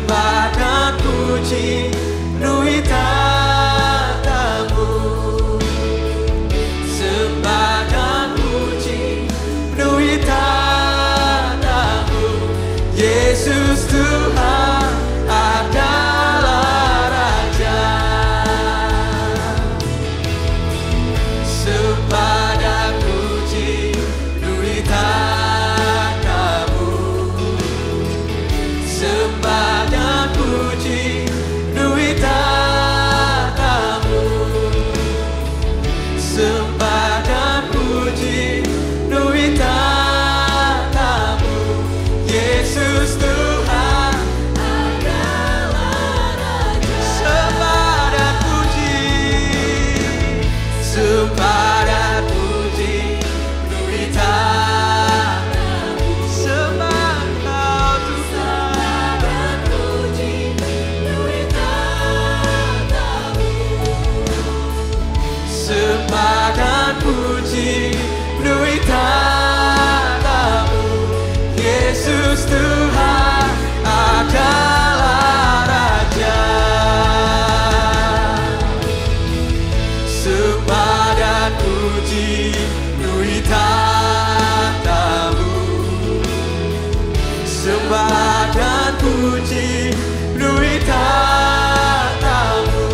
sembah dan puji penuhi tatamu, sembah dan puji penuhi tatamu. Yesus Tuhan adalah Raja, sembah dan puji penuhi tatamu, sembah dan puji penuhi tatamu, sembah dan puji penuhi tatamu. Yesus Tuhan adalah Raja, sembah dan puji, sembah dan puji penuhi tatamu, sembah Engkau Tuhan, dan puji penuhi tatamu, sembah dan puji penuhi tatamu. Yesus Tuhan adalah Raja, sembah dan puji penuhi tatamu, sembah dan puji penuhi tatamu,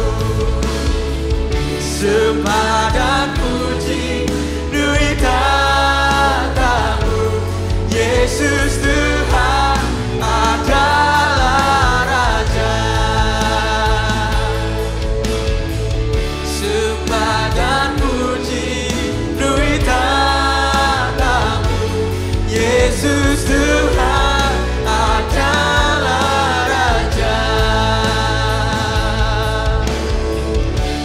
sembah dan puji penuhi tatamu. Yesus Tuhan adalah Raja, sembah dan puji penuhi tatamu. Yesus Tuhan adalah Raja,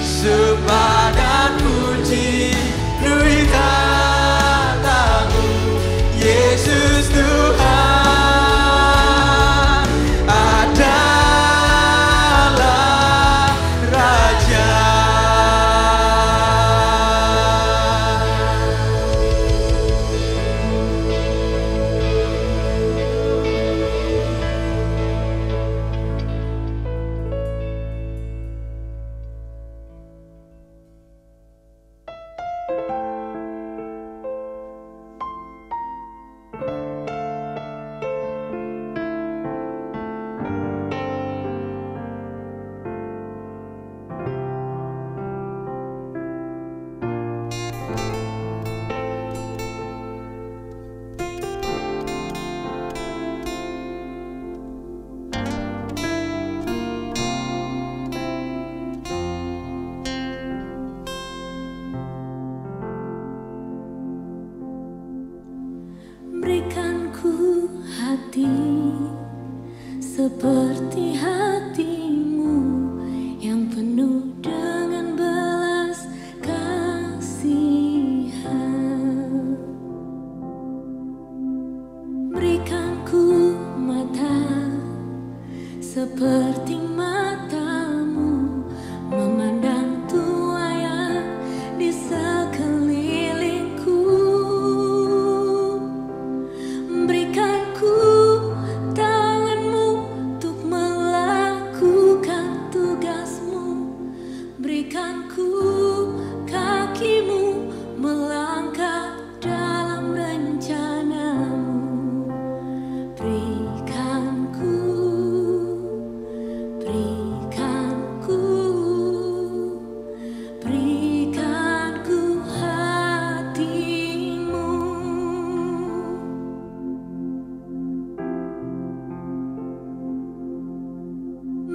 sembah dan puji penuhi tatamu. Yesus Tuhan adalah Raja. Berikan ku hati seperti hatimu yang penuh dengan belas kasihan. Berikan ku mata seperti matamu memandang tuayan di sekelilingku. Berikan ku tanganmu untuk melakukan tugasmu. Berikan ku kakimu melangkah dalam rencanamu. Berikan ku hatimu.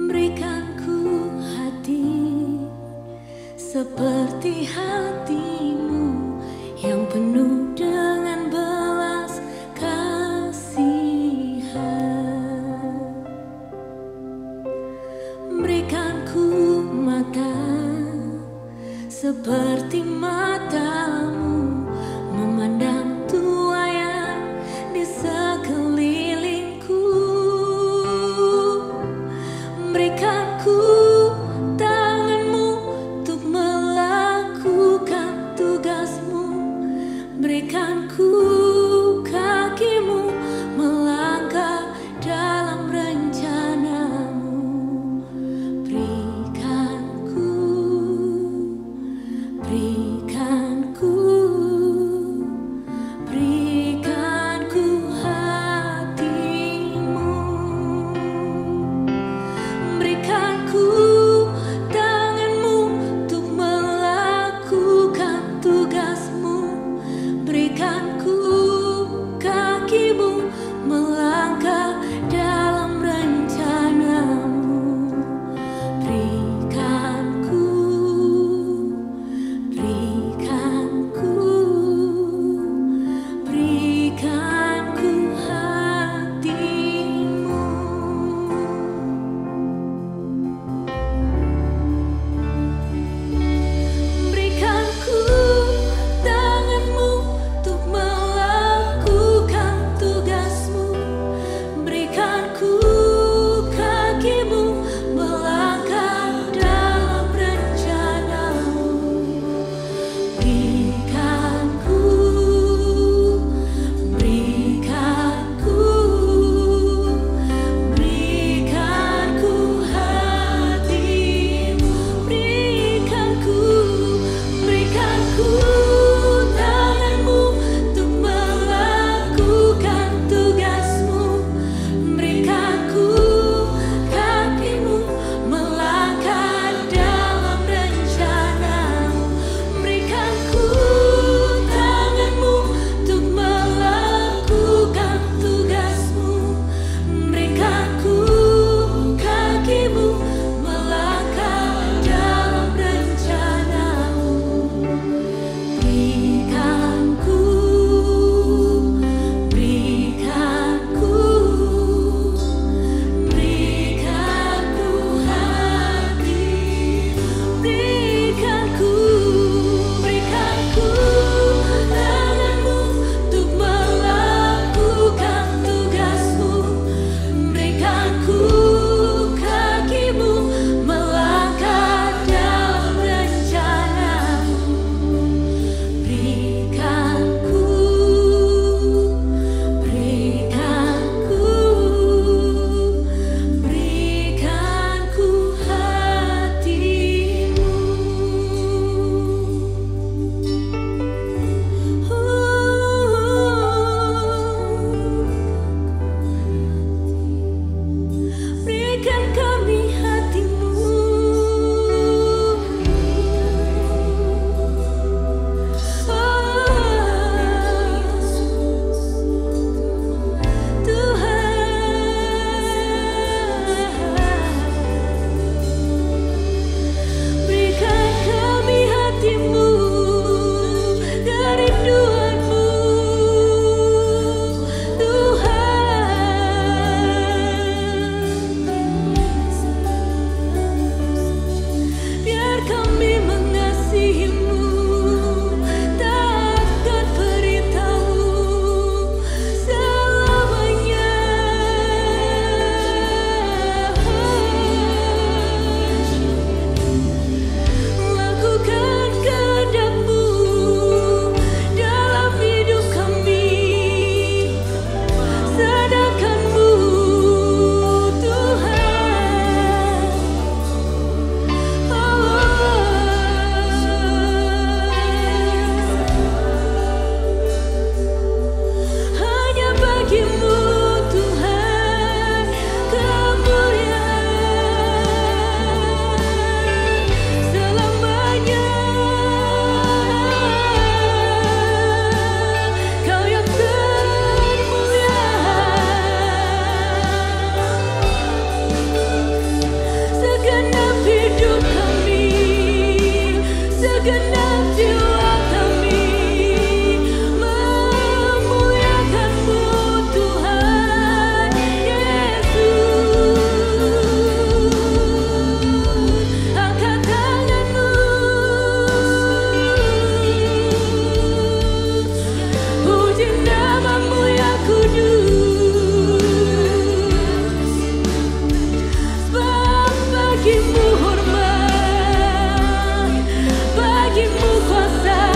Berikan ku hati seperti hatimu yang penuh dengan belas kasihan. Berikan ku mata seperti matamu memandang tuayan di sekelilingku. Berikan ku tanganmu untuk melakukan tugasmu. Berikan ku kakimu melangkah dalam rencana. segenap jiwa kami memuliakan-Mu Tuhan Yesus. Angkat tangan-Mu, puji nama-Mu yang kudus. Sebab bagimu hormat, bagimu kuasa,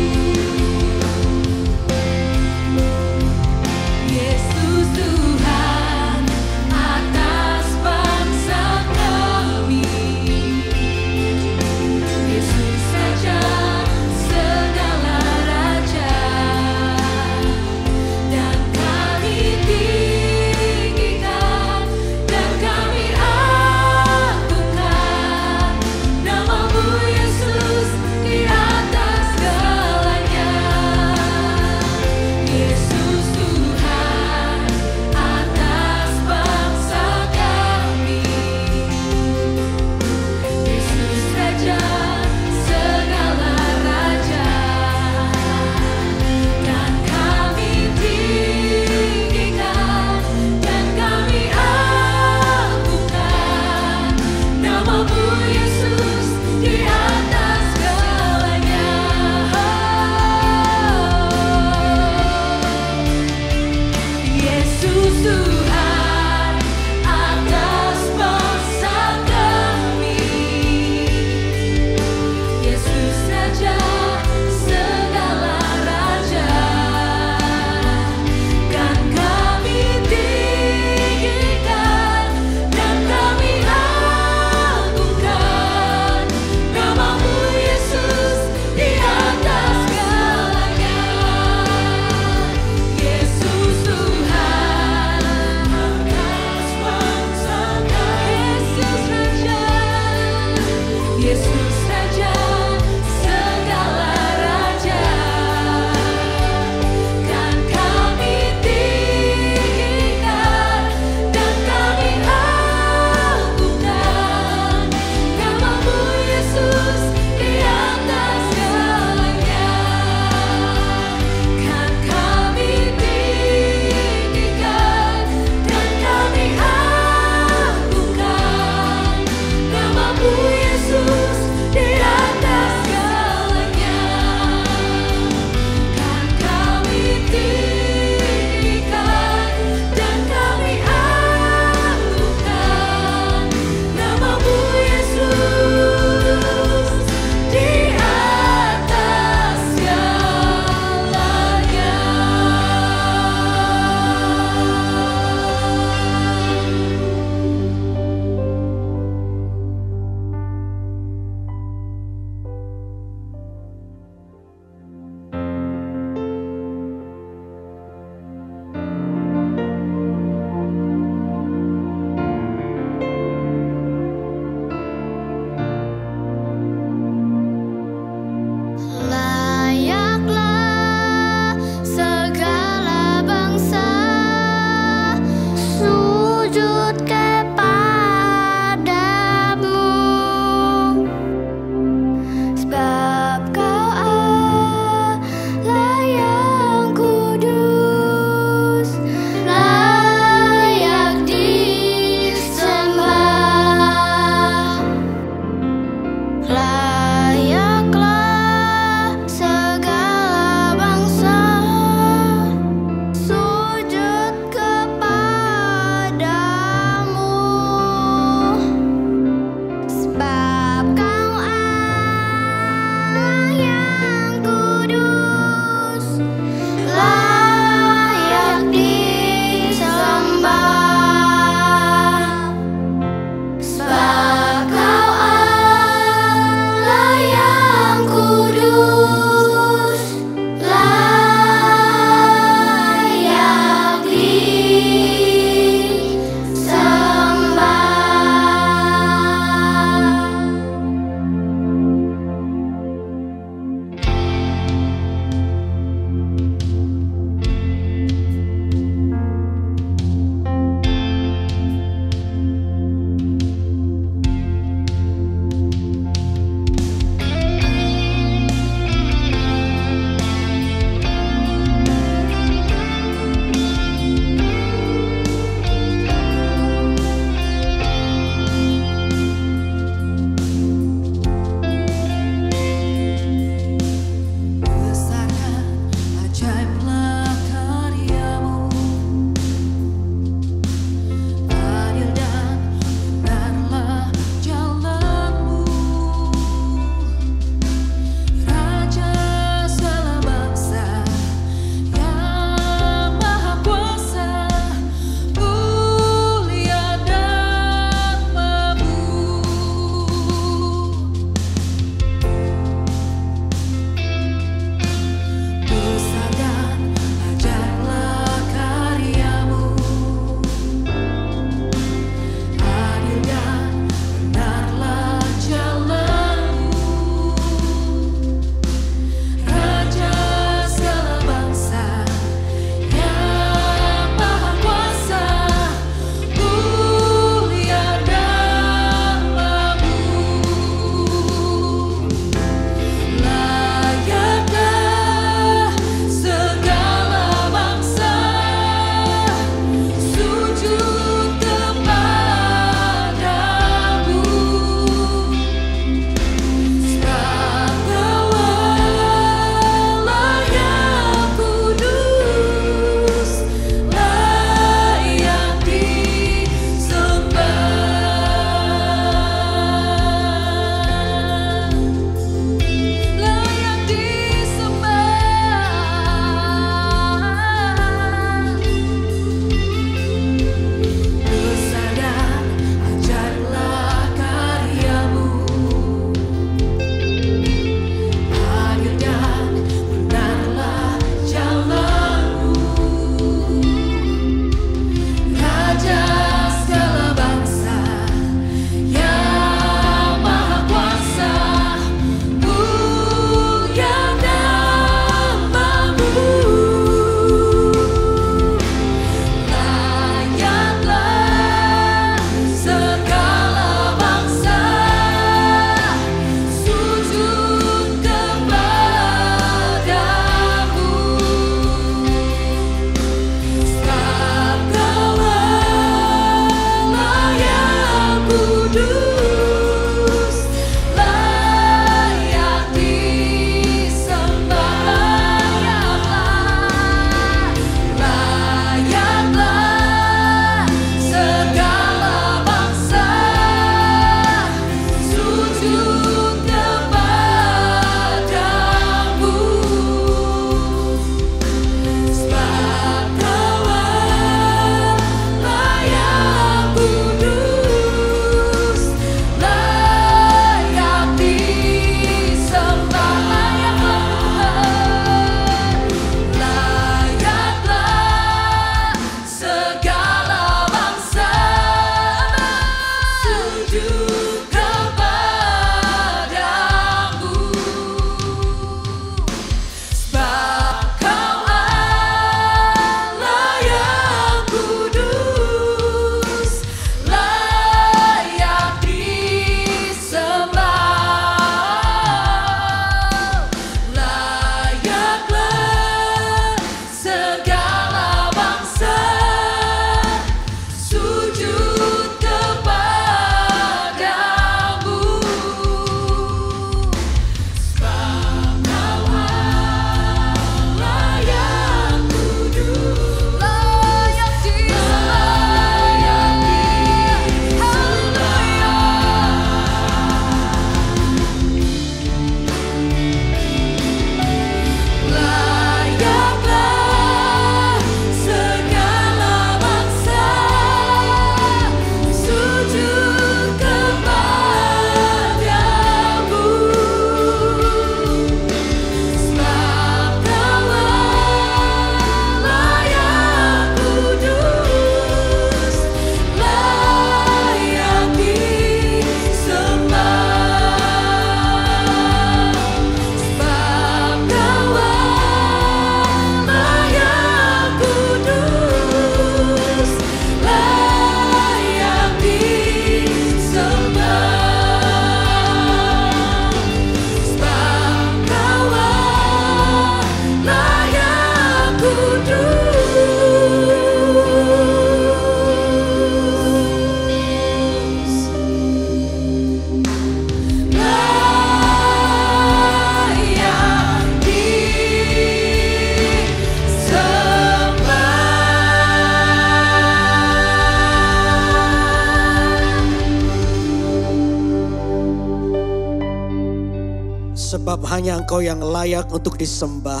Sebab hanya Engkau yang layak untuk disembah.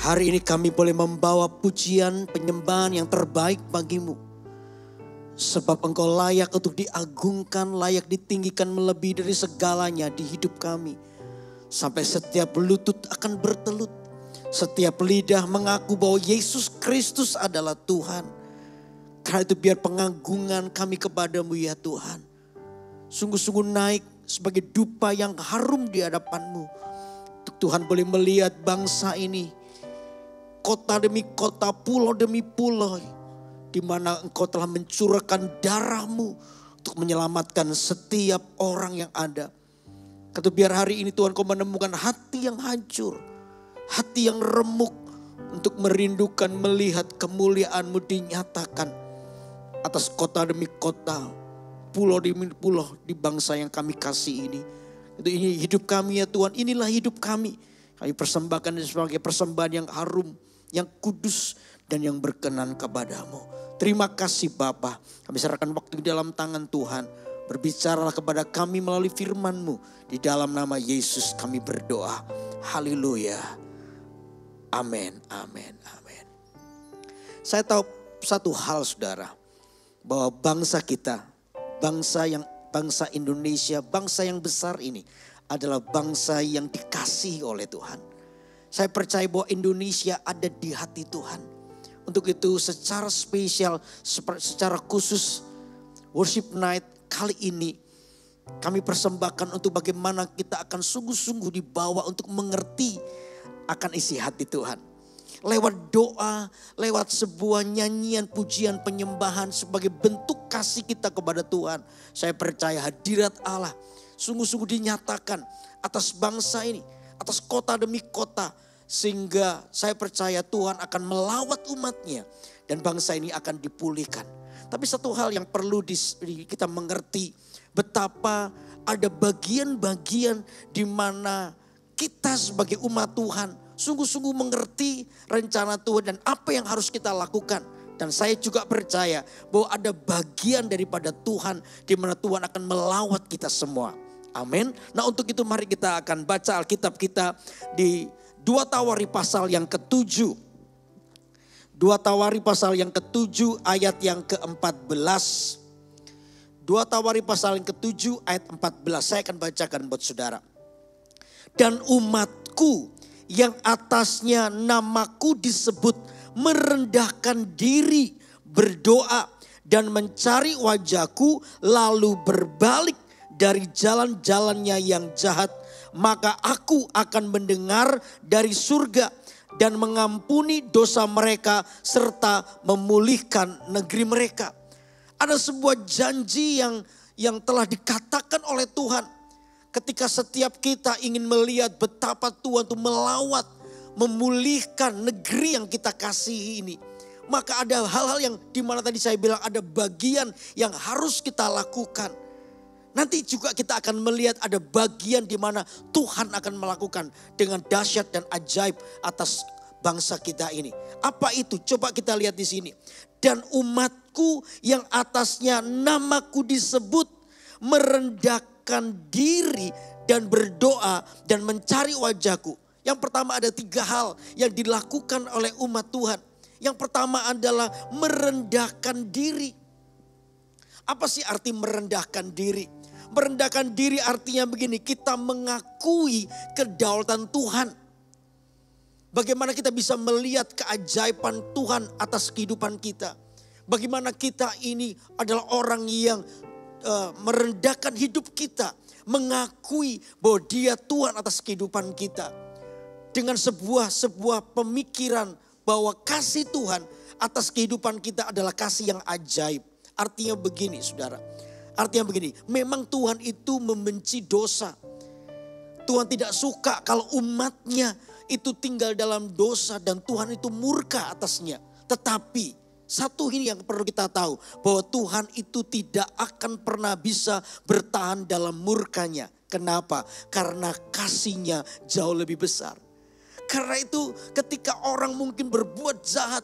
Hari ini kami boleh membawa pujian penyembahan yang terbaik bagimu. Sebab Engkau layak untuk diagungkan, layak ditinggikan melebihi dari segalanya di hidup kami. Sampai setiap lutut akan bertelut. Setiap lidah mengaku bahwa Yesus Kristus adalah Tuhan. Karena itu biar pengagungan kami kepadamu ya Tuhan. Sungguh-sungguh naik sebagai dupa yang harum di hadapan-Mu. Untuk Tuhan boleh melihat bangsa ini. Kota demi kota, pulau demi pulau. Di mana Engkau telah mencurahkan darah-Mu untuk menyelamatkan setiap orang yang ada. Kata biar hari ini Tuhan Kau menemukan hati yang hancur. Hati yang remuk. Untuk merindukan melihat kemuliaan-Mu dinyatakan. Atas kota demi kota. Pulau demi pulau di bangsa yang kami kasih ini. Itu ini hidup kami ya Tuhan. Inilah hidup kami. Kami persembahkan sebagai persembahan yang harum. Yang kudus dan yang berkenan kepadamu. Terima kasih Bapa. Kami serahkan waktu di dalam tangan Tuhan. Berbicaralah kepada kami melalui firman-Mu. Di dalam nama Yesus kami berdoa. Haleluya. Amin, amin, amin. Saya tahu satu hal saudara. Bahwa bangsa kita, bangsa Indonesia, bangsa yang besar ini adalah bangsa yang dikasihi oleh Tuhan. Saya percaya bahwa Indonesia ada di hati Tuhan. Untuk itu secara spesial, secara khusus worship night kali ini kami persembahkan untuk bagaimana kita akan sungguh-sungguh dibawa untuk mengerti akan isi hati Tuhan. Lewat doa, lewat sebuah nyanyian, pujian, penyembahan sebagai bentuk kasih kita kepada Tuhan. Saya percaya hadirat Allah sungguh-sungguh dinyatakan atas bangsa ini, atas kota demi kota. Sehingga saya percaya Tuhan akan melawat umatnya dan bangsa ini akan dipulihkan. Tapi satu hal yang perlu kita mengerti, betapa ada bagian-bagian di mana kita sebagai umat Tuhan sungguh-sungguh mengerti rencana Tuhan dan apa yang harus kita lakukan. Dan saya juga percaya bahwa ada bagian daripada Tuhan di mana Tuhan akan melawat kita semua. Amin. Nah untuk itu mari kita akan baca Alkitab kita di 2 Tawari pasal yang ke-7. 2 Tawari pasal yang ke-7 ayat yang ke-14. 2 Tawari pasal yang ke-7 ayat 14. Saya akan bacakan buat saudara. Dan umatku yang atasnya namaku disebut merendahkan diri, berdoa dan mencari wajahku lalu berbalik dari jalan-jalannya yang jahat, maka aku akan mendengar dari surga dan mengampuni dosa mereka serta memulihkan negeri mereka. Ada sebuah janji yang telah dikatakan oleh Tuhan. Ketika setiap kita ingin melihat betapa Tuhan itu melawat, memulihkan negeri yang kita kasihi ini. Maka ada hal-hal yang dimana tadi saya bilang ada bagian yang harus kita lakukan. Nanti juga kita akan melihat ada bagian di mana Tuhan akan melakukan dengan dahsyat dan ajaib atas bangsa kita ini. Apa itu? Coba kita lihat di sini. Dan umatku yang atasnya namaku disebut merendahkan diri dan berdoa dan mencari wajahku. Yang pertama ada 3 hal yang dilakukan oleh umat Tuhan. Yang pertama adalah merendahkan diri. Apa sih arti merendahkan diri? Merendahkan diri artinya begini, kita mengakui kedaulatan Tuhan. Bagaimana kita bisa melihat keajaiban Tuhan atas kehidupan kita. Bagaimana kita ini adalah orang yang merendahkan hidup kita. Mengakui bahwa dia Tuhan atas kehidupan kita. Dengan sebuah pemikiran bahwa kasih Tuhan atas kehidupan kita adalah kasih yang ajaib. Artinya begini saudara. Artinya begini, memang Tuhan itu membenci dosa. Tuhan tidak suka kalau umatnya itu tinggal dalam dosa dan Tuhan itu murka atasnya. Tetapi satu ini yang perlu kita tahu, bahwa Tuhan itu tidak akan pernah bisa bertahan dalam murkanya. Kenapa? Karena kasihnya jauh lebih besar. Karena itu ketika orang mungkin berbuat jahat,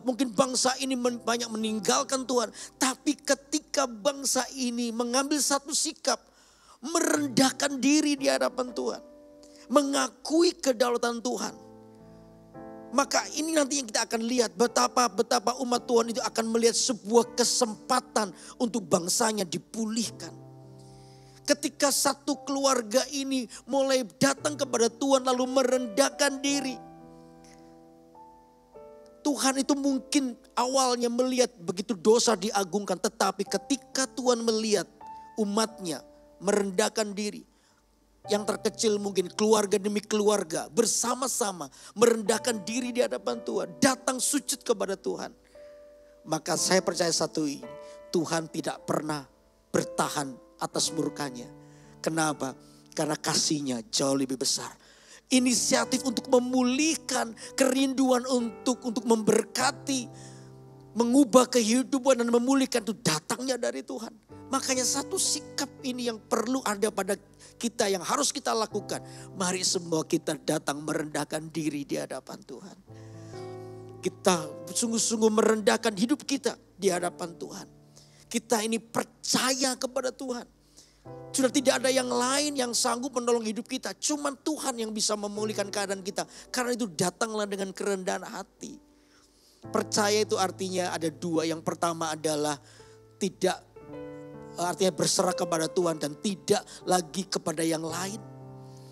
mungkin bangsa ini banyak meninggalkan Tuhan. Tapi ketika bangsa ini mengambil satu sikap, merendahkan diri di hadapan Tuhan, mengakui kedaulatan Tuhan. Maka ini nanti yang kita akan lihat betapa umat Tuhan itu akan melihat sebuah kesempatan untuk bangsanya dipulihkan. Ketika satu keluarga ini mulai datang kepada Tuhan lalu merendahkan diri. Tuhan itu mungkin awalnya melihat begitu dosa diagungkan. Tetapi ketika Tuhan melihat umatnya merendahkan diri. Yang terkecil mungkin keluarga demi keluarga bersama-sama merendahkan diri di hadapan Tuhan. Datang sujud kepada Tuhan. Maka saya percaya satu ini. Tuhan tidak pernah bertahan atas murkanya. Kenapa? Karena kasihnya jauh lebih besar. Inisiatif untuk memulihkan, kerinduan untuk memberkati, mengubah kehidupan dan memulihkan itu datangnya dari Tuhan. Makanya satu sikap ini yang perlu ada pada kita yang harus kita lakukan. Mari semua kita datang merendahkan diri di hadapan Tuhan. Kita sungguh-sungguh merendahkan hidup kita di hadapan Tuhan. Kita ini percaya kepada Tuhan. Sudah tidak ada yang lain yang sanggup menolong hidup kita. Cuman Tuhan yang bisa memulihkan keadaan kita. Karena itu datanglah dengan kerendahan hati. Percaya itu artinya ada dua. Yang pertama adalah artinya berserah kepada Tuhan dan tidak lagi kepada yang lain.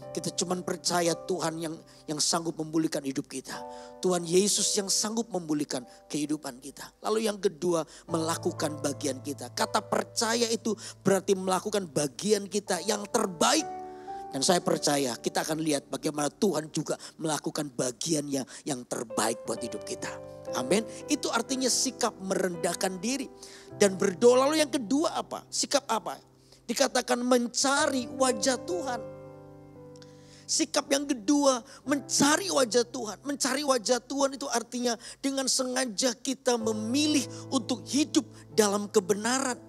Kita cuma percaya Tuhan yang sanggup memulihkan hidup kita. Tuhan Yesus yang sanggup memulihkan kehidupan kita. Lalu yang kedua, melakukan bagian kita. Kata percaya itu berarti melakukan bagian kita yang terbaik. Dan saya percaya kita akan lihat bagaimana Tuhan juga melakukan bagiannya yang terbaik buat hidup kita. Amin. Itu artinya sikap merendahkan diri dan berdoa. Lalu yang kedua apa? Sikap apa? Dikatakan mencari wajah Tuhan. Sikap yang kedua, mencari wajah Tuhan. Mencari wajah Tuhan itu artinya dengan sengaja kita memilih untuk hidup dalam kebenaran.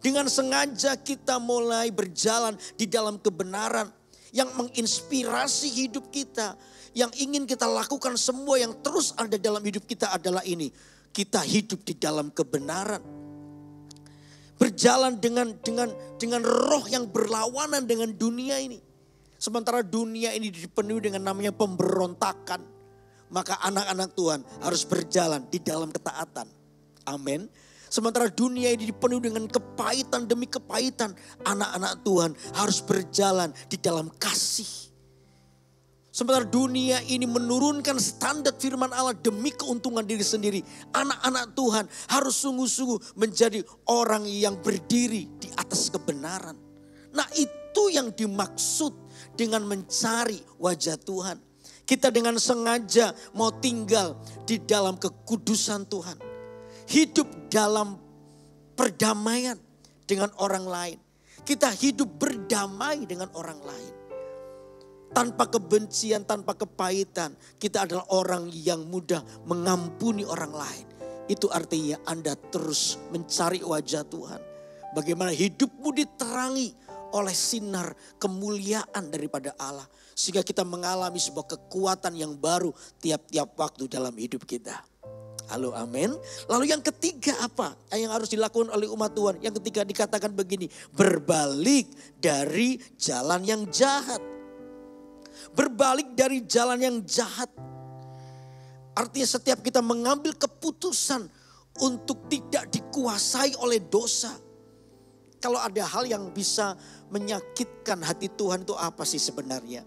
Dengan sengaja kita mulai berjalan di dalam kebenaran yang menginspirasi hidup kita. Yang ingin kita lakukan semua yang terus ada dalam hidup kita adalah ini. Kita hidup di dalam kebenaran. Berjalan dengan roh yang berlawanan dengan dunia ini. Sementara dunia ini dipenuhi dengan namanya pemberontakan. Maka anak-anak Tuhan harus berjalan di dalam ketaatan. Amin. Sementara dunia ini dipenuhi dengan kepahitan demi kepahitan. Anak-anak Tuhan harus berjalan di dalam kasih. Sementara dunia ini menurunkan standar firman Allah demi keuntungan diri sendiri. Anak-anak Tuhan harus sungguh-sungguh menjadi orang yang berdiri di atas kebenaran. Nah itu yang dimaksud dengan mencari wajah Tuhan. Kita dengan sengaja mau tinggal di dalam kekudusan Tuhan. Hidup dalam perdamaian dengan orang lain. Kita hidup berdamai dengan orang lain. Tanpa kebencian, tanpa kepahitan. Kita adalah orang yang mudah mengampuni orang lain. Itu artinya Anda terus mencari wajah Tuhan. Bagaimana hidupmu diterangi oleh sinar kemuliaan daripada Allah. Sehingga kita mengalami sebuah kekuatan yang baru tiap-tiap waktu dalam hidup kita. Halo, amin. Lalu yang ketiga apa yang harus dilakukan oleh umat Tuhan? Yang ketiga dikatakan begini, berbalik dari jalan yang jahat. Berbalik dari jalan yang jahat. Artinya setiap kita mengambil keputusan untuk tidak dikuasai oleh dosa. Kalau ada hal yang bisa menyakitkan hati Tuhan itu apa sih sebenarnya?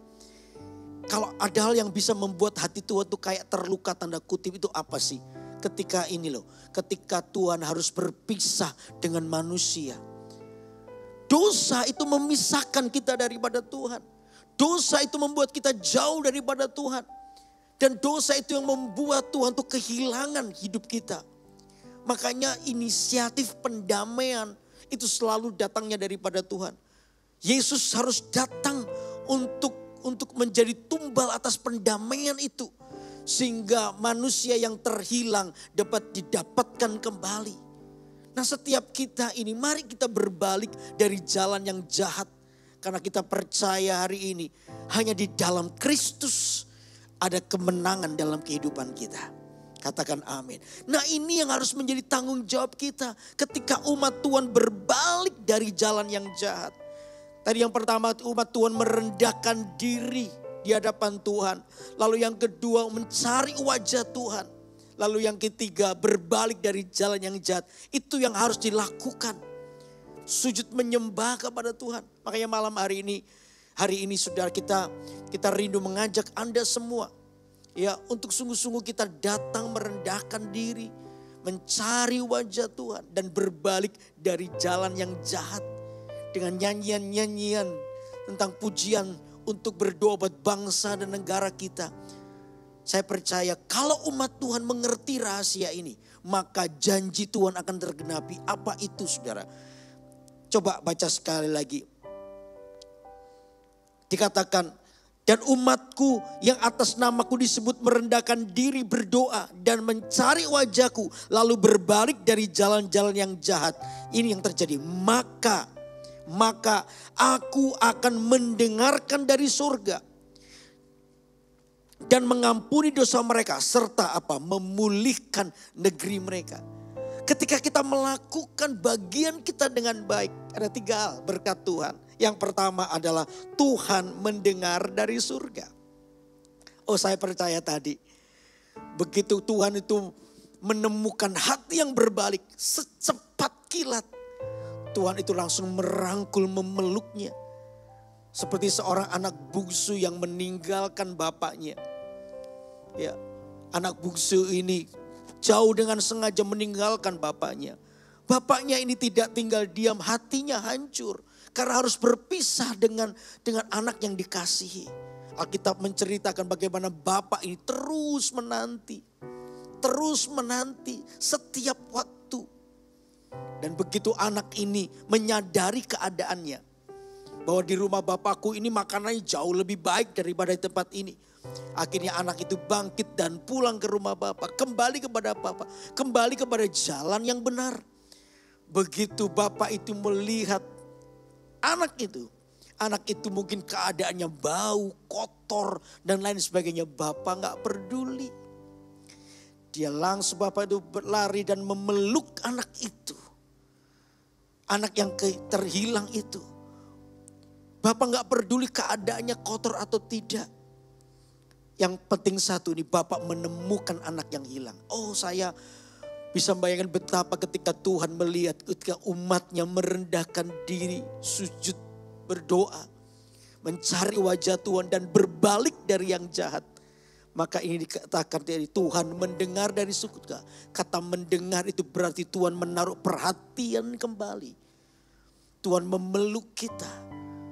Kalau ada hal yang bisa membuat hati Tuhan itu kayak terluka tanda kutip itu apa sih? Ketika Tuhan harus berpisah dengan manusia. Dosa itu memisahkan kita daripada Tuhan. Dosa itu membuat kita jauh daripada Tuhan. Dan dosa itu yang membuat Tuhan itu kehilangan hidup kita. Makanya inisiatif pendamaian itu selalu datangnya daripada Tuhan. Yesus harus datang untuk menjadi tumbal atas pendamaian itu. Sehingga manusia yang terhilang dapat didapatkan kembali. Nah setiap kita ini mari kita berbalik dari jalan yang jahat. Karena kita percaya hari ini hanya di dalam Kristus ada kemenangan dalam kehidupan kita. Katakan amin. Nah ini yang harus menjadi tanggung jawab kita ketika umat Tuhan berbalik dari jalan yang jahat. Tadi yang pertama umat Tuhan merendahkan diri di hadapan Tuhan. Lalu yang kedua mencari wajah Tuhan. Lalu yang ketiga berbalik dari jalan yang jahat. Itu yang harus dilakukan. Sujud menyembah kepada Tuhan. Makanya malam hari ini saudara kita rindu mengajak Anda semua. Ya, untuk sungguh-sungguh kita datang merendahkan diri. Mencari wajah Tuhan dan berbalik dari jalan yang jahat. Dengan nyanyian-nyanyian tentang pujian untuk berdoa buat bangsa dan negara kita. Saya percaya kalau umat Tuhan mengerti rahasia ini, maka janji Tuhan akan tergenapi. Apa itu saudara? Coba baca sekali lagi. Dikatakan, dan umatku yang atas namaku disebut merendahkan diri berdoa dan mencari wajahku. Lalu berbalik dari jalan-jalan yang jahat. Ini yang terjadi. Maka aku akan mendengarkan dari surga. Dan mengampuni dosa mereka. Serta apa? Memulihkan negeri mereka. Ketika kita melakukan bagian kita dengan baik. Ada 3 hal berkat Tuhan. Yang pertama adalah Tuhan mendengar dari surga. Oh, saya percaya tadi. Begitu Tuhan itu menemukan hati yang berbalik. Secepat kilat. Tuhan itu langsung merangkul, memeluknya. Seperti seorang anak bungsu yang meninggalkan bapaknya. Ya, anak bungsu ini jauh dengan sengaja meninggalkan bapaknya. Bapaknya ini tidak tinggal diam, hatinya hancur. Karena harus berpisah dengan anak yang dikasihi. Alkitab menceritakan bagaimana bapak ini terus menanti. Terus menanti setiap waktu. Dan begitu anak ini menyadari keadaannya. Bahwa di rumah bapakku ini makanannya jauh lebih baik daripada di tempat ini. Akhirnya anak itu bangkit dan pulang ke rumah bapak. Kembali kepada bapak. Kembali kepada jalan yang benar. Begitu bapak itu melihat anak itu mungkin keadaannya bau, kotor dan lain sebagainya. Bapak gak peduli. Dia langsung bapak itu berlari dan memeluk anak itu. Anak yang terhilang itu. Bapak gak peduli keadaannya kotor atau tidak. Yang penting satu ini, bapak menemukan anak yang hilang. Oh, saya bisa membayangkan betapa ketika Tuhan melihat ketika umatnya merendahkan diri, sujud, berdoa, mencari wajah Tuhan dan berbalik dari yang jahat. Maka ini dikatakan dari Tuhan mendengar dari surga. Kata mendengar itu berarti Tuhan menaruh perhatian kembali. Tuhan memeluk kita.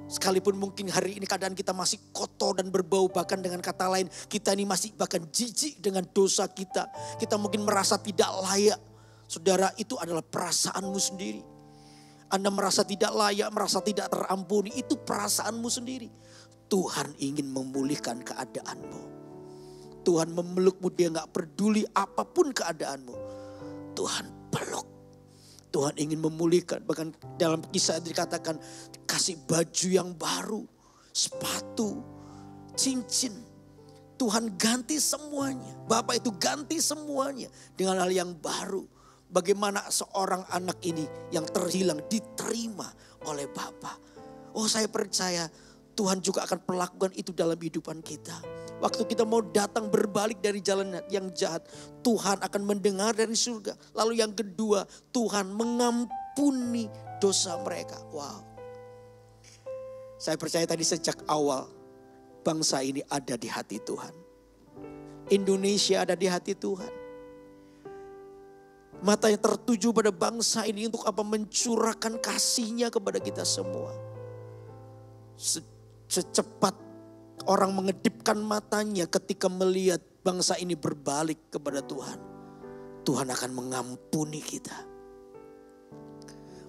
Sekalipun mungkin hari ini keadaan kita masih kotor dan berbau. Bahkan dengan kata lain kita ini masih bahkan jijik dengan dosa kita. Kita mungkin merasa tidak layak. Saudara, itu adalah perasaanmu sendiri. Anda merasa tidak layak, merasa tidak terampuni. Itu perasaanmu sendiri. Tuhan ingin memulihkan keadaanmu. Tuhan memelukmu, dia gak peduli apapun keadaanmu. Tuhan peluk. Tuhan ingin memulihkan. Bahkan dalam kisah dikatakan kasih baju yang baru, sepatu, cincin. Tuhan ganti semuanya. Bapak itu ganti semuanya dengan hal yang baru. Bagaimana seorang anak ini yang terhilang diterima oleh Bapa. Oh, saya percaya Tuhan juga akan melakukan itu dalam kehidupan kita. Waktu kita mau datang berbalik dari jalan yang jahat, Tuhan akan mendengar dari surga. Lalu yang kedua, Tuhan mengampuni dosa mereka. Wow. Saya percaya tadi sejak awal, bangsa ini ada di hati Tuhan. Indonesia ada di hati Tuhan. Matanya tertuju pada bangsa ini untuk apa? Mencurahkan kasih-Nya kepada kita semua. Secepat orang mengedipkan matanya ketika melihat bangsa ini berbalik kepada Tuhan. Tuhan akan mengampuni kita.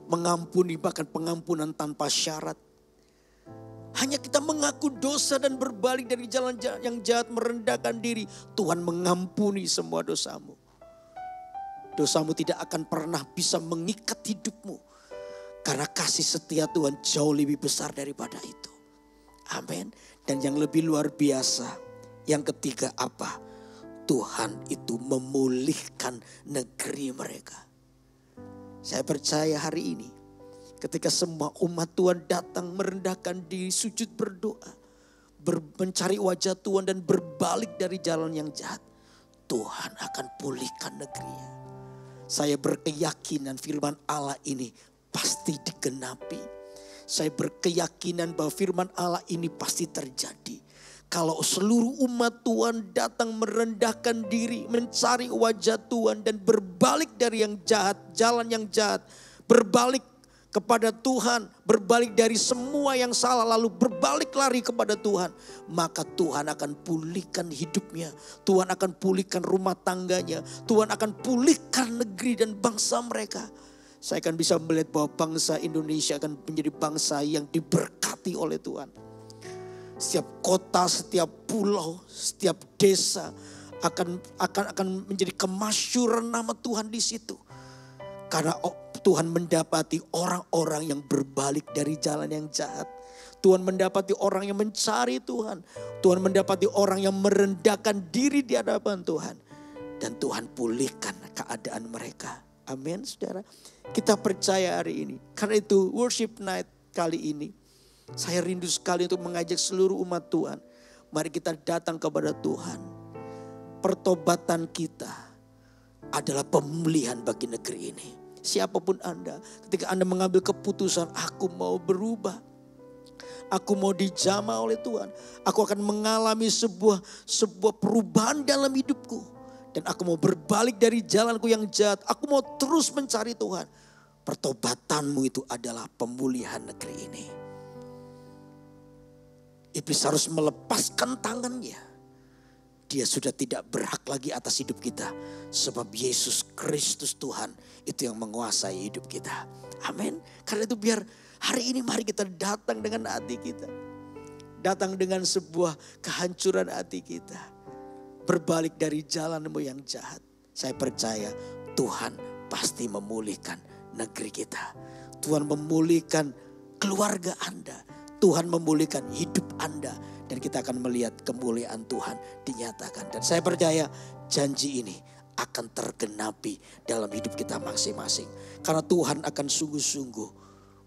Mengampuni, bahkan pengampunan tanpa syarat. Hanya kita mengaku dosa dan berbalik dari jalan yang jahat, merendahkan diri. Tuhan mengampuni semua dosamu. Dosamu tidak akan pernah bisa mengikat hidupmu. Karena kasih setia Tuhan jauh lebih besar daripada itu. Amin. Dan yang lebih luar biasa, yang ketiga apa? Tuhan itu memulihkan negeri mereka. Saya percaya hari ini, Ketika semua umat Tuhan datang merendahkan diri, sujud berdoa, mencari wajah Tuhan dan berbalik dari jalan yang jahat, Tuhan akan pulihkan negerinya. Saya berkeyakinan firman Allah ini pasti digenapi. Saya berkeyakinan bahwa firman Allah ini pasti terjadi. Kalau seluruh umat Tuhan datang merendahkan diri, mencari wajah Tuhan dan berbalik dari yang jahat, jalan yang jahat, berbalik kepada Tuhan, berbalik dari semua yang salah, lalu berbalik lari kepada Tuhan, maka Tuhan akan pulihkan hidupnya, Tuhan akan pulihkan rumah tangganya, Tuhan akan pulihkan negeri dan bangsa mereka. Saya akan bisa melihat bahwa bangsa Indonesia akan menjadi bangsa yang diberkati oleh Tuhan. Setiap kota, setiap pulau, setiap desa akan menjadi kemasyuran nama Tuhan di situ. Karena Tuhan mendapati orang-orang yang berbalik dari jalan yang jahat. Tuhan mendapati orang yang mencari Tuhan. Tuhan mendapati orang yang merendahkan diri di hadapan Tuhan. Dan Tuhan pulihkan keadaan mereka. Amin, saudara. Kita percaya hari ini. Karena itu worship night kali ini, saya rindu sekali untuk mengajak seluruh umat Tuhan. Mari kita datang kepada Tuhan. Pertobatan kita adalah pemulihan bagi negeri ini. Siapapun Anda, ketika Anda mengambil keputusan, aku mau berubah, aku mau dijamah oleh Tuhan, aku akan mengalami sebuah perubahan dalam hidupku, dan aku mau berbalik dari jalanku yang jahat, aku mau terus mencari Tuhan. Pertobatanmu itu adalah pemulihan negeri ini. Iblis harus melepaskan tangannya. Dia sudah tidak berhak lagi atas hidup kita. Sebab Yesus Kristus Tuhan itu yang menguasai hidup kita. Amin. Karena itu biar hari ini mari kita datang dengan hati kita. Datang dengan sebuah kehancuran hati kita. Berbalik dari jalanmu yang jahat. Saya percaya Tuhan pasti memulihkan negeri kita. Tuhan memulihkan keluarga Anda. Tuhan memulihkan hidup Anda. Dan kita akan melihat kemuliaan Tuhan dinyatakan. Dan saya percaya janji ini akan tergenapi dalam hidup kita masing-masing. Karena Tuhan akan sungguh-sungguh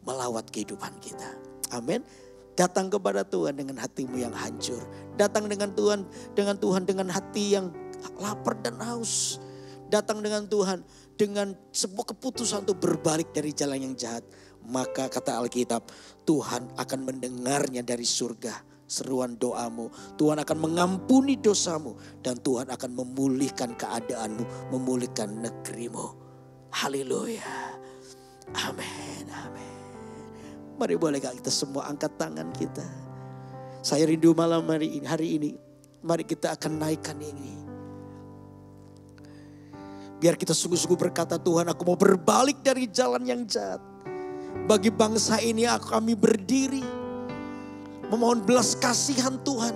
melawat kehidupan kita. Amin. Datang kepada Tuhan dengan hatimu yang hancur. Datang dengan Tuhan dengan hati yang lapar dan haus. Datang dengan Tuhan dengan sebuah keputusan untuk berbalik dari jalan yang jahat. Maka kata Alkitab, Tuhan akan mendengarnya dari surga. Seruan doamu, Tuhan akan mengampuni dosamu, dan Tuhan akan memulihkan keadaanmu, memulihkan negerimu. Haleluya. Amin, amin. Mari bolehkah kita semua angkat tangan kita. Saya rindu malam hari ini. Mari kita akan naikkan ini. Biar kita sungguh-sungguh berkata, Tuhan, aku mau berbalik dari jalan yang jahat. Bagi bangsa ini kami berdiri. Memohon belas kasihan Tuhan.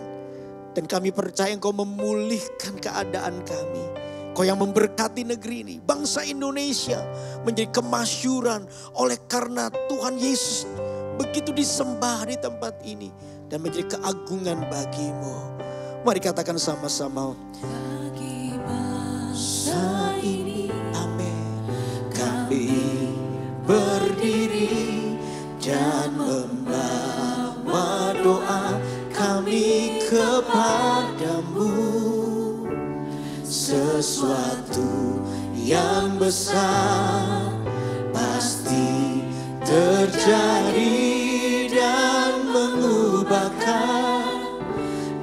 Dan kami percaya Engkau memulihkan keadaan kami. Engkau yang memberkati negeri ini. Bangsa Indonesia menjadi kemasyuran oleh karena Tuhan Yesus begitu disembah di tempat ini. Dan menjadi keagungan bagimu. Mari katakan sama-sama. Bagi bangsa ini, amin. Kami berdiri dan membawa doa kami kepadamu. Sesuatu yang besar pasti terjadi dan mengubahkan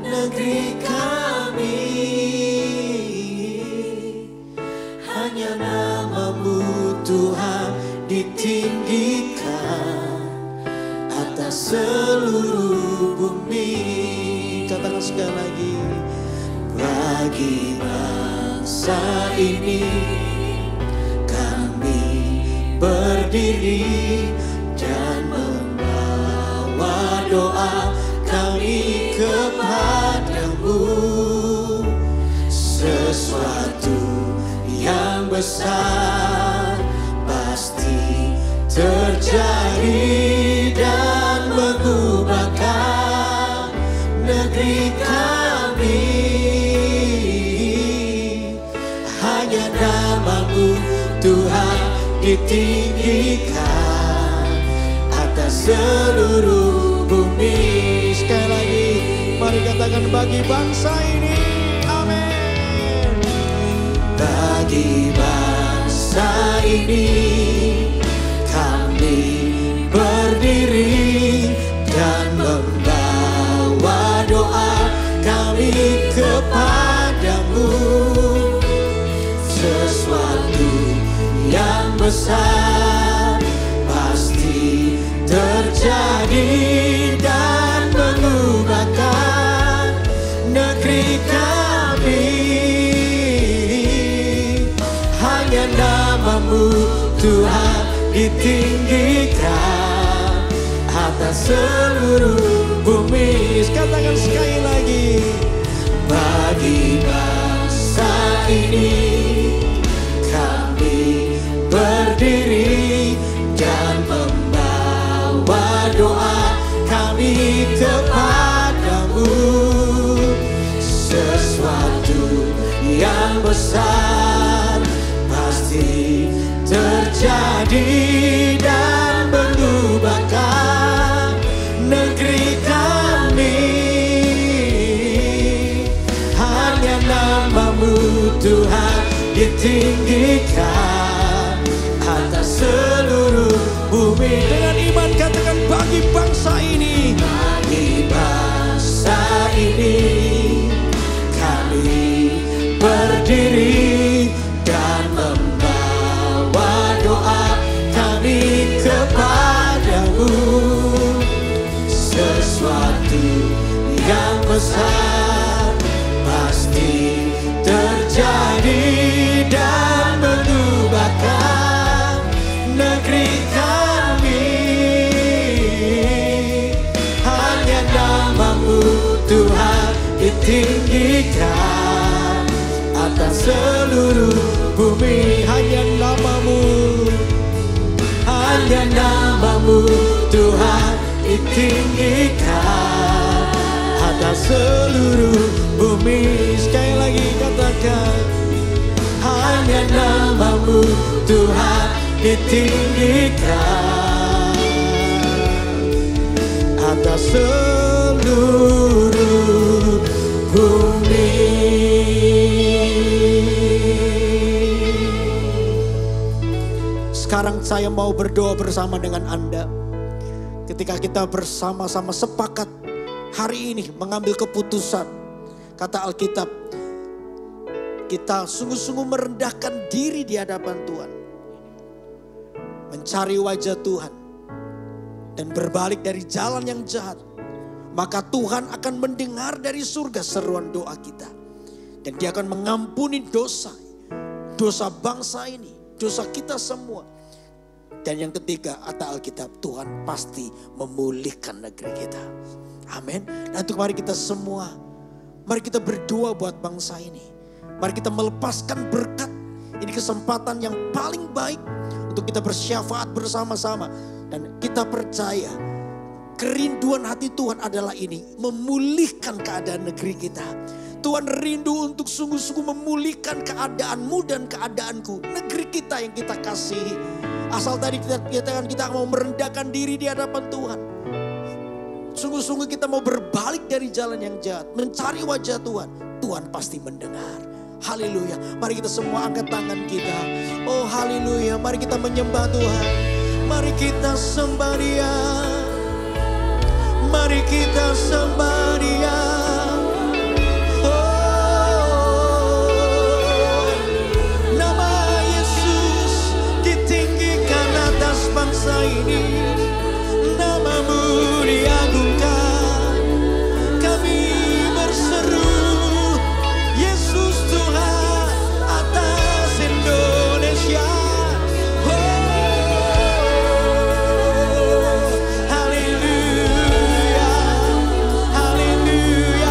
negeri kami. Hanya nama-Mu Tuhan ditinggikan atas seluruh bumi. Katakan sekali lagi. Bagi bangsa ini kami berdiri dan membawa doa kami kepadamu. Sesuatu yang besar pasti terjadi dan mengubahkan negeri kami. Hanya nama-Mu Tuhan ditinggikan seluruh bumi. Sekali lagi, mari katakan bagi bangsa ini. Amin. Bagi bangsa ini kami berdiri dan membawa doa kami kepadamu. Sesuatu yang besar pasti terjadi dan mengubahkan negeri kami. Hanya nama-Mu Tuhan ditinggikan atas seluruh bumi. Katakan sekali lagi, bagi bangsa ini kami berdiri dan membawa doa kami kepadamu. Sesuatu yang besar pasti terjadi dan mengubahkan negeri kami. Hanya nama-Mu Tuhan ditinggikan atas seluruh bumi. Dengan iman katakan bagi bangsa ini. Bagi bangsa ini kami berdiri dan membawa doa kami kepadamu. Sesuatu yang besar pasti terjadi dan mengubahkan negeri kami. Hanya nama-Mu Tuhan ditinggikan atas seluruh bumi. Hanya nama-Mu, hanya nama-Mu Tuhan ditinggikan atas seluruh bumi. Sekali lagi katakan, hanya nama-Mu Tuhan ditinggikan atas seluruh bumi. Sekarang saya mau berdoa bersama dengan Anda. Ketika kita bersama-sama sepakat hari ini mengambil keputusan, kata Alkitab, kita sungguh-sungguh merendahkan diri di hadapan Tuhan, mencari wajah Tuhan, dan berbalik dari jalan yang jahat, maka Tuhan akan mendengar dari surga seruan doa kita. Dan Dia akan mengampuni dosa bangsa ini, dosa kita semua. Dan yang ketiga, kata Alkitab, Tuhan pasti memulihkan negeri kita. Amin. Nah, untuk mari kita semua, mari kita berdoa buat bangsa ini. Mari kita melepaskan berkat. Ini kesempatan yang paling baik untuk kita bersyafaat bersama-sama. Dan kita percaya kerinduan hati Tuhan adalah ini, memulihkan keadaan negeri kita. Tuhan rindu untuk sungguh-sungguh memulihkan keadaanmu dan keadaanku, negeri kita yang kita kasihi. Asal tadi kita mau merendahkan diri di hadapan Tuhan. Sungguh-sungguh kita mau berbalik dari jalan yang jahat, mencari wajah Tuhan. Tuhan pasti mendengar. Haleluya. Mari kita semua angkat tangan kita. Oh haleluya. Mari kita menyembah Tuhan. Mari kita sembah Dia. Mari kita sembah Dia. Bangsa ini, nama-Mu diagungkan. Kami berseru, Yesus Tuhan atas Indonesia. Oh, haleluya, haleluya.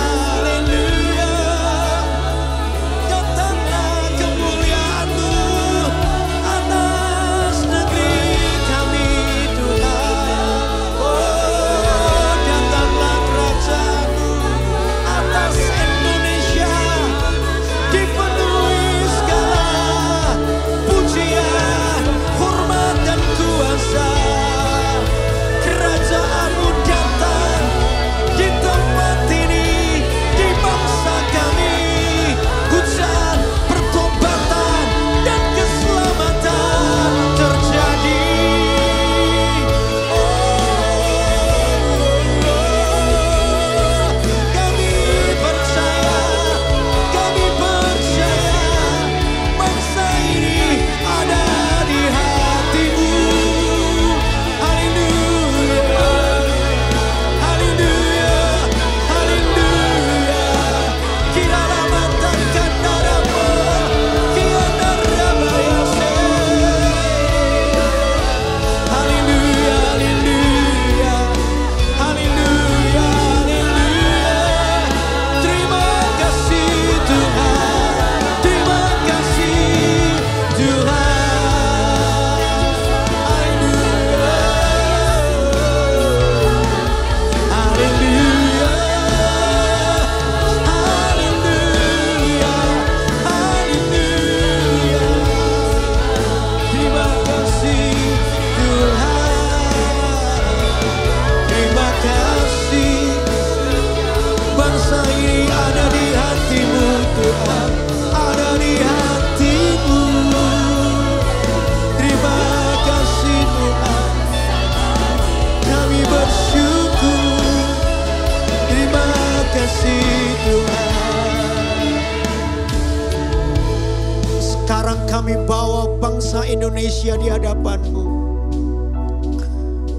Sekarang kami bawa bangsa Indonesia di hadapan-Mu.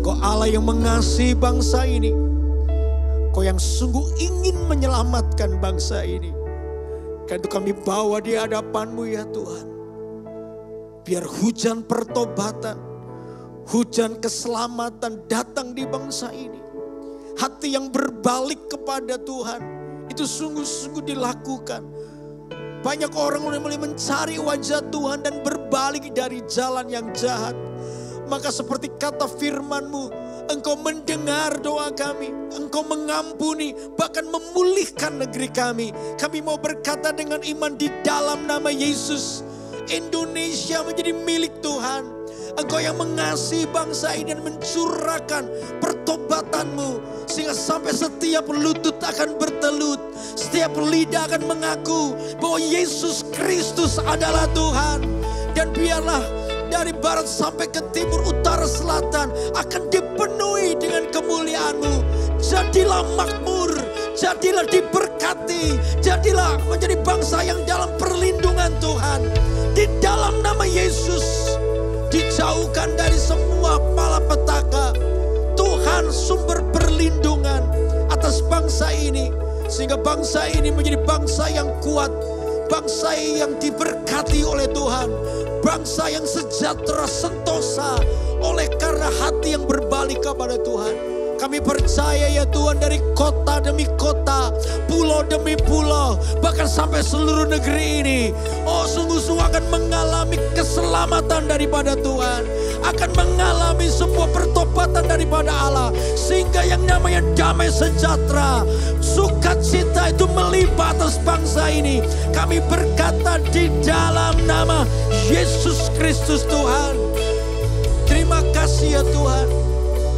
Kau Allah yang mengasihi bangsa ini. Kau yang sungguh ingin menyelamatkan bangsa ini. Karena itu kami bawa di hadapan-Mu ya Tuhan. Biar hujan pertobatan, hujan keselamatan datang di bangsa ini. Hati yang berbalik kepada Tuhan, itu sungguh-sungguh dilakukan. Banyak orang mulai mencari wajah Tuhan dan berbalik dari jalan yang jahat. Maka seperti kata firman-Mu, Engkau mendengar doa kami, Engkau mengampuni, bahkan memulihkan negeri kami. Kami mau berkata dengan iman di dalam nama Yesus, Indonesia menjadi milik Tuhan. Engkau yang mengasihi bangsa ini dan mencurahkan pertobatan-Mu. Sehingga sampai setiap lutut akan bertelut, setiap lidah akan mengaku bahwa Yesus Kristus adalah Tuhan. Dan biarlah dari barat sampai ke timur, utara, selatan akan dipenuhi dengan kemuliaan-Mu. Jadilah makmur, jadilah diberkati, jadilah menjadi bangsa yang dalam perlindungan Tuhan. Di dalam nama Yesus, dijauhkan dari semua malapetaka. Tuhan sumber perlindungan atas bangsa ini. Sehingga bangsa ini menjadi bangsa yang kuat. Bangsa yang diberkati oleh Tuhan. Bangsa yang sejahtera sentosa oleh karena hati yang berbalik kepada Tuhan. Kami percaya ya Tuhan, dari kota demi kota, pulau demi pulau, bahkan sampai seluruh negeri ini, oh sungguh-sungguh akan mengalami keselamatan daripada Tuhan. Akan mengalami sebuah pertobatan daripada Allah. Sehingga yang namanya damai sejahtera, sukacita itu melimpah atas bangsa ini. Kami berkata di dalam nama Yesus Kristus Tuhan. Terima kasih ya Tuhan.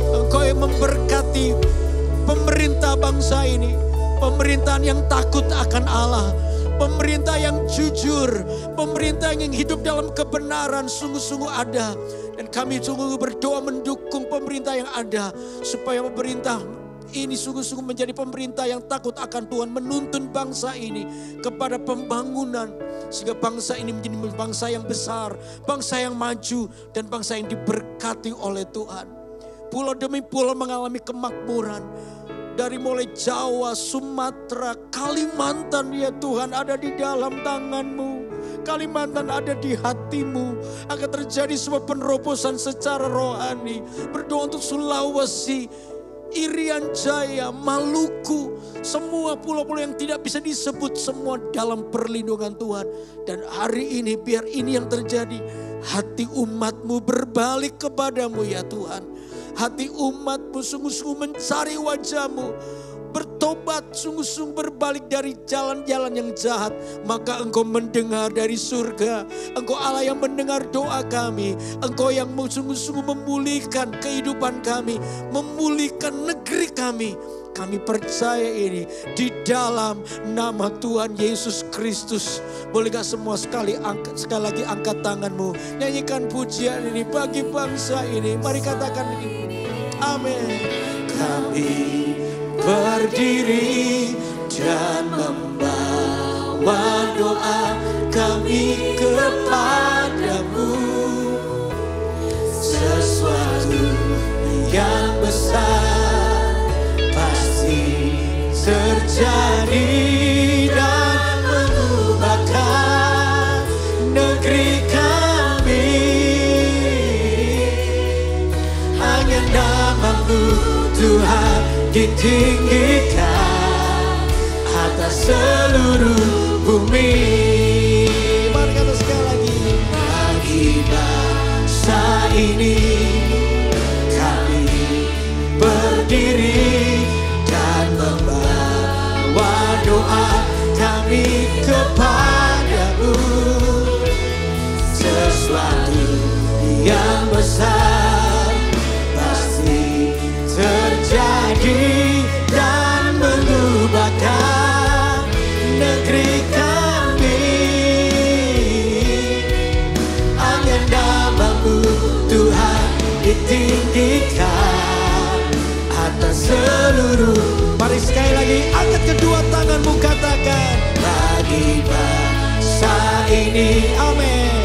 Engkau yang memberkati pemerintah bangsa ini. Pemerintahan yang takut akan Allah. Pemerintah yang jujur. Pemerintah yang hidup dalam kebenaran sungguh-sungguh ada. Dan kami sungguh berdoa mendukung pemerintah yang ada. Supaya pemerintah ini sungguh-sungguh menjadi pemerintah yang takut akan Tuhan. Menuntun bangsa ini kepada pembangunan. Sehingga bangsa ini menjadi bangsa yang besar. Bangsa yang maju. Dan bangsa yang diberkati oleh Tuhan. Pulau demi pulau mengalami kemakmuran. Dari mulai Jawa, Sumatera, Kalimantan ya Tuhan ada di dalam tangan-Mu. Kalimantan ada di hati-Mu. Akan terjadi sebuah penerobosan secara rohani. Berdoa untuk Sulawesi, Irian Jaya, Maluku. Semua pulau-pulau yang tidak bisa disebut, semua dalam perlindungan Tuhan. Dan hari ini biar ini yang terjadi. Hati umat-Mu berbalik kepada-Mu ya Tuhan. Hati umat-Mu sungguh-sungguh mencari wajah-Mu. Bertobat sungguh-sungguh berbalik dari jalan-jalan yang jahat. Maka Engkau mendengar dari surga. Engkau Allah yang mendengar doa kami. Engkau yang sungguh-sungguh memulihkan kehidupan kami. Memulihkan negeri kami. Kami percaya ini di dalam nama Tuhan Yesus Kristus. Boleh gak semua sekali lagi angkat tanganmu. Nyanyikan pujian ini bagi bangsa ini. Mari katakan ini. Amin. Kami berdiri dan membawa doa kami kepada-Mu. Sesuatu yang besar pasti terjadi dan mengubahkan negeri kami. Hanya nama-Mu Tuhan ditinggikan atas seluruh bumi. Mari kata sekali lagi. Bagi bangsa ini kami berdiri dan membawa doa kami kepada-Mu. Sesuatu yang besar pasti terjadi dan mengubahkan negeri kami. Hanya nama-Mu Tuhan ditinggikan atas seluruh. Mari sekali lagi angkat kedua tanganmu, katakan bagi bangsa ini. Amin.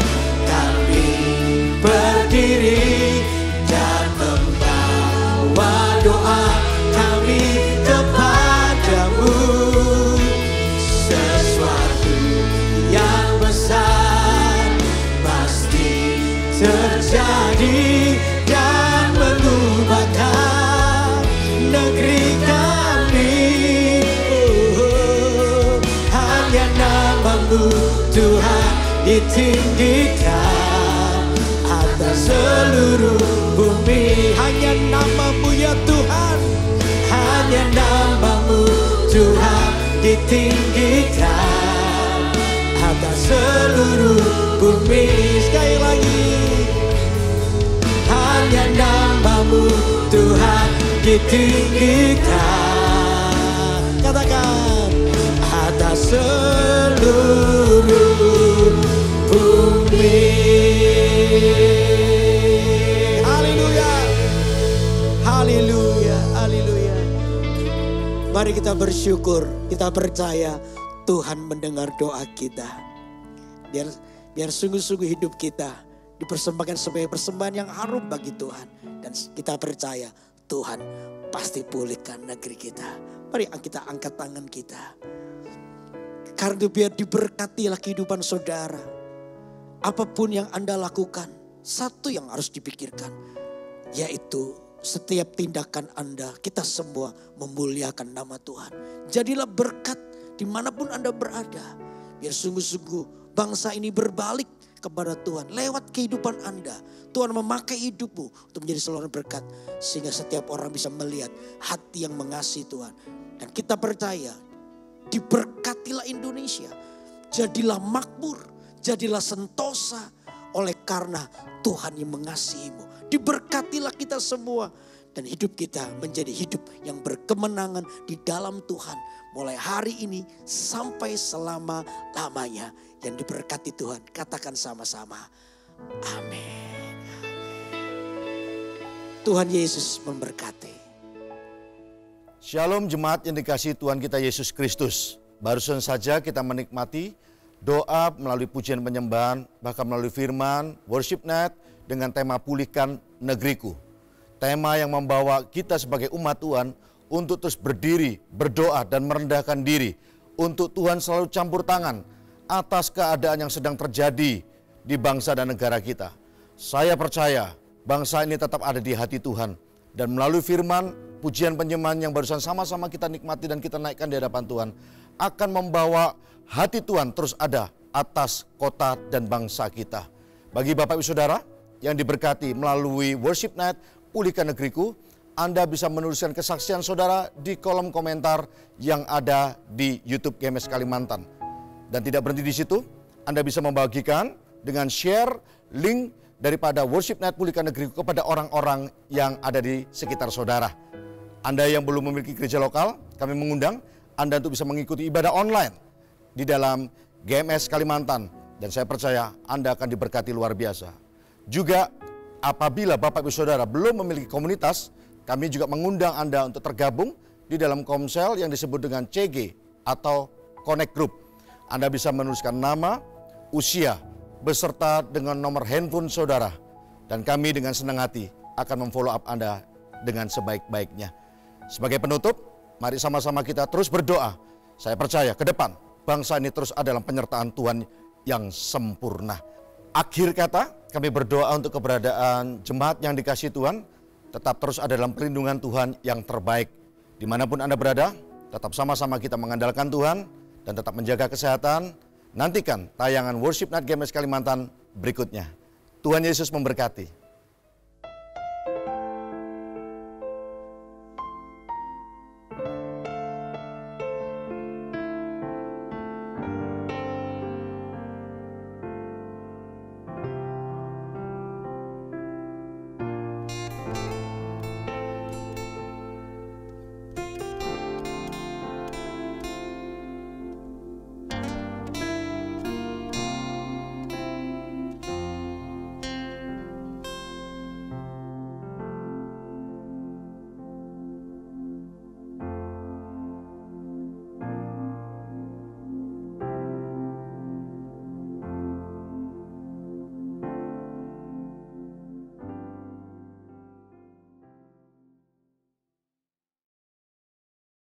terjadi dan mengubahkan negeri kami. Hanya nama-Mu Tuhan ditinggikan atas seluruh bumi. Hanya nama-Mu ya Tuhan, hanya nama-Mu Tuhan ditinggikan atas seluruh bumi. Sekali lagi, hanya nama-Mu Tuhan ditinggikan. Katakan, atas seluruh bumi. Haleluya, haleluya, haleluya. Mari kita bersyukur, kita percaya Tuhan mendengar doa kita. Biar sungguh-sungguh hidup kita dipersembahkan sebagai persembahan yang harum bagi Tuhan. Dan kita percaya Tuhan pasti pulihkan negeri kita. Mari kita angkat tangan kita. Karena itu biar diberkatilah kehidupan saudara. Apapun yang Anda lakukan, satu yang harus dipikirkan, yaitu setiap tindakan Anda, kita semua memuliakan nama Tuhan. Jadilah berkat dimanapun Anda berada. Biar sungguh-sungguh bangsa ini berbalik kepada Tuhan. Lewat kehidupan Anda, Tuhan memakai hidupmu untuk menjadi saluran berkat. Sehingga setiap orang bisa melihat hati yang mengasihi Tuhan. Dan kita percaya, diberkatilah Indonesia. Jadilah makmur, jadilah sentosa oleh karena Tuhan yang mengasihimu. Diberkatilah kita semua. Dan hidup kita menjadi hidup yang berkemenangan di dalam Tuhan. Mulai hari ini sampai selama-lamanya. Yang diberkati Tuhan, katakan sama-sama. Amin. Tuhan Yesus memberkati. Shalom jemaat yang dikasihi Tuhan kita Yesus Kristus. Barusan saja kita menikmati doa melalui pujian penyembahan, bahkan melalui firman, worship night dengan tema pulihkan negeriku. Tema yang membawa kita sebagai umat Tuhan untuk terus berdiri, berdoa dan merendahkan diri. Untuk Tuhan selalu campur tangan atas keadaan yang sedang terjadi di bangsa dan negara kita. Saya percaya bangsa ini tetap ada di hati Tuhan. Dan melalui firman, pujian penyembahan yang barusan sama-sama kita nikmati dan kita naikkan di hadapan Tuhan, akan membawa hati Tuhan terus ada atas kota dan bangsa kita. Bagi Bapak Ibu Saudara yang diberkati melalui worship night, pulihkan negeriku, Anda bisa menuliskan kesaksian saudara di kolom komentar yang ada di YouTube GMS Kalimantan. Dan tidak berhenti di situ, Anda bisa membagikan dengan share link daripada worship night pulihkan negeriku kepada orang-orang yang ada di sekitar saudara. Anda yang belum memiliki gereja lokal, kami mengundang Anda untuk bisa mengikuti ibadah online di dalam GMS Kalimantan. Dan saya percaya Anda akan diberkati luar biasa. Juga apabila Bapak Ibu Saudara belum memiliki komunitas, kami juga mengundang Anda untuk tergabung di dalam komsel yang disebut dengan CG atau Connect Group. Anda bisa menuliskan nama, usia, beserta dengan nomor handphone saudara. Dan kami dengan senang hati akan memfollow up Anda dengan sebaik-baiknya. Sebagai penutup, mari sama-sama kita terus berdoa. Saya percaya ke depan bangsa ini terus ada dalam penyertaan Tuhan yang sempurna. Akhir kata, kami berdoa untuk keberadaan jemaat yang dikasihi Tuhan, tetap terus ada dalam perlindungan Tuhan yang terbaik. Dimanapun Anda berada, tetap sama-sama kita mengandalkan Tuhan dan tetap menjaga kesehatan. Nantikan tayangan Worship Night GMS Kalimantan berikutnya. Tuhan Yesus memberkati.